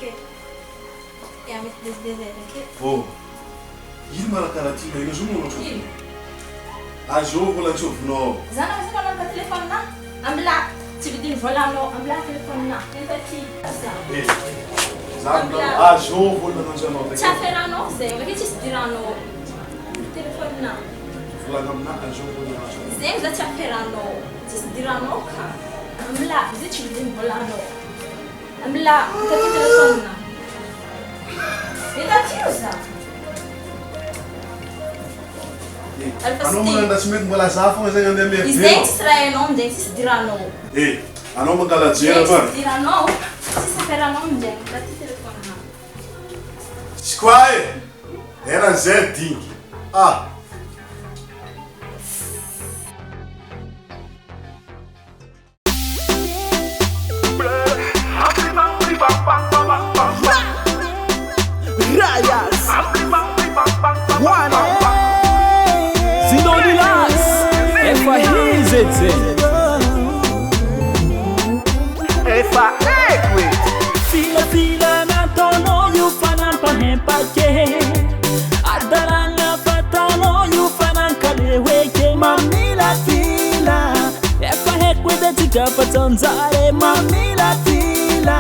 que é a minha desejo que oh il marakaratina ino zumo no a jogo la chofno zana na telefone na ambla tibidin volano ambla telefone na entati zana a jogo la no zano chaferano se che ci stirano telefone na volana a jogo la no se za chaferano ci stirano ka ambla tibidin volano ambla telefone na entati usa Ano mo nanda smith mula safo kasi nga ndembe. Isdem Israel não tem se dirano. Ano mo kala jera ba? Dirano. Se separa não tem. Dá te telefone. Squai. Era Zé Ding. Rayas. One. Zinodilas, Efa Hizete, Efa Equit. Fila na tono yu fanan pahempake. Adaranga patano yu fanan kaleweke. Mamila fila, Efa Equit tika patanzare. Mamila fila,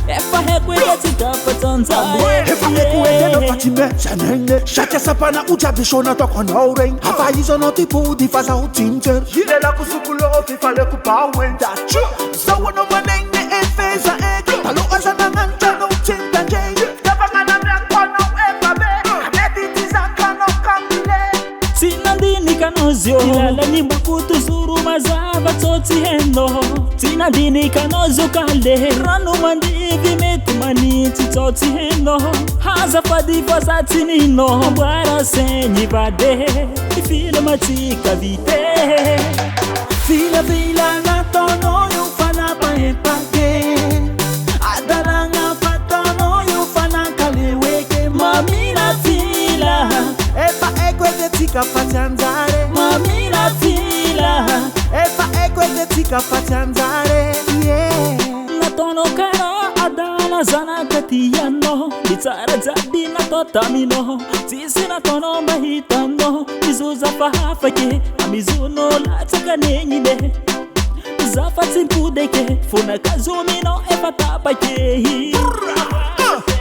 Efa Equit tika patanzare. Efa Equit no fatime chanenge. Shake sapana ujabishona toko no rain. Hava hizo no tipu difaza utinter. Hile la kusukulo ofifale kupawenda. Sawa no manenge efeza ege. Talo azana nganja no tinta jenge. Tabangana myanko no efabe. Meditiza kano kambile. Sinandini kanozio Ilala ni mbakutu zuru mazava toti hendo Sinandini kanozio kale Ranu mandivi metu maniti toti hendo Haza fadifa za tinino Mbara senyi vade Ifile matika vite Fila na tono yufana paepake Adaranga patono yufana kaleweke Mamina fila Efa Equit tika patanzare. Mamina fila Efa Equit tika patanzare. Yeah. Natono kara adana zana katiyano Litara jadi na totamino Sisi natono mahitano Izuza pahafake Amizuno lataka nenyine Zafati mpudeke Funa kazumino efa tapake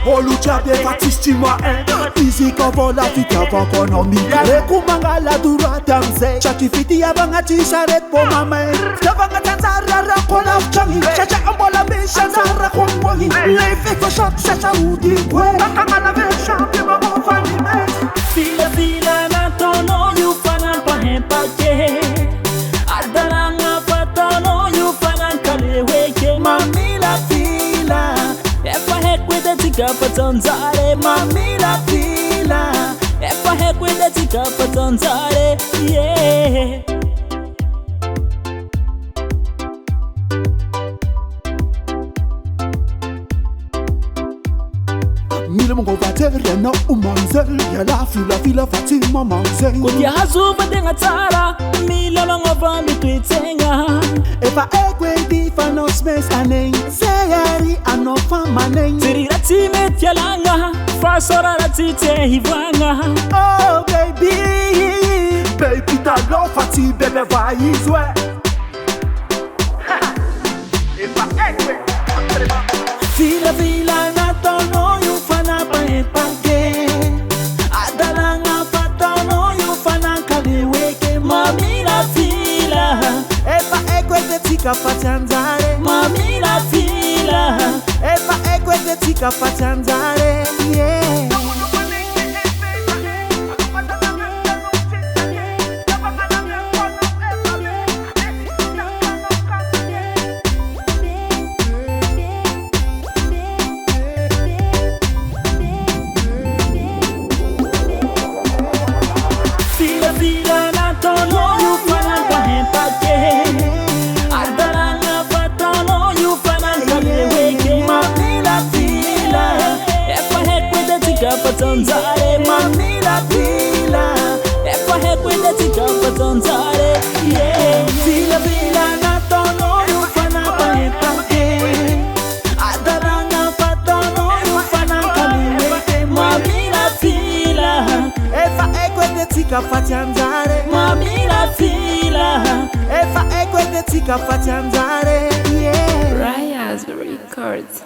Olucha de fatistima Easy cover la fita vakonomi Rekumangala durata mze Chakifiti yabanga tisharet po mame Yabanga tanzara rakola changi Chacha ambola besha zara kongwangi Life for shot chacha udi kwe Kakangala besha bima mofani me Fila na tono yufanan pahempake Adaranga patano yufanan kaleweke Mamila fila Efa Equit tika patanzare Mamila fila Efa Equit tika patanzare Yeah Mile mungo vatere na umanzel Ya la fila fatima manzel Kutia hazuva denga tara Mila longa vambi tuitenga Efa Equit difa no space aneng Seyari ano famaneng Tirira time tialanga Fasora ratite hivanga Oh baby Baby talo fati bebe vaizwe Efa Equit Fila na tono yufana paepake Adaranga patano yufana kaleweke Mamila fila Efa Equit tika patanzare. Mamila fila Efa Equit tika patanzare. Yeah. Fila na tono yufana pahempake Adaranga patano yufana kaleweke Mamila fila Efa Equit tika patanzare Mamila fila Efa Equit tika patanzare Yeah Fila na tono yufana paepake Adaranga patano tsika fatsy anjare Mamirafila efa eko edy tsika fatsy anjare Raya's Records.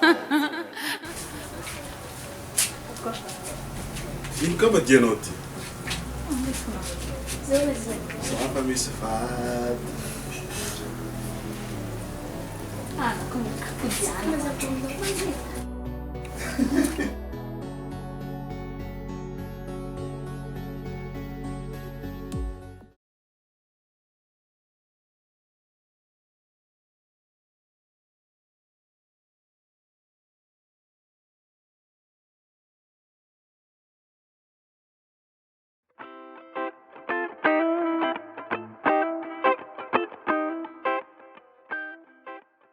Ino ka madianao ty? Zay. Fa misy vady. Naku kujana.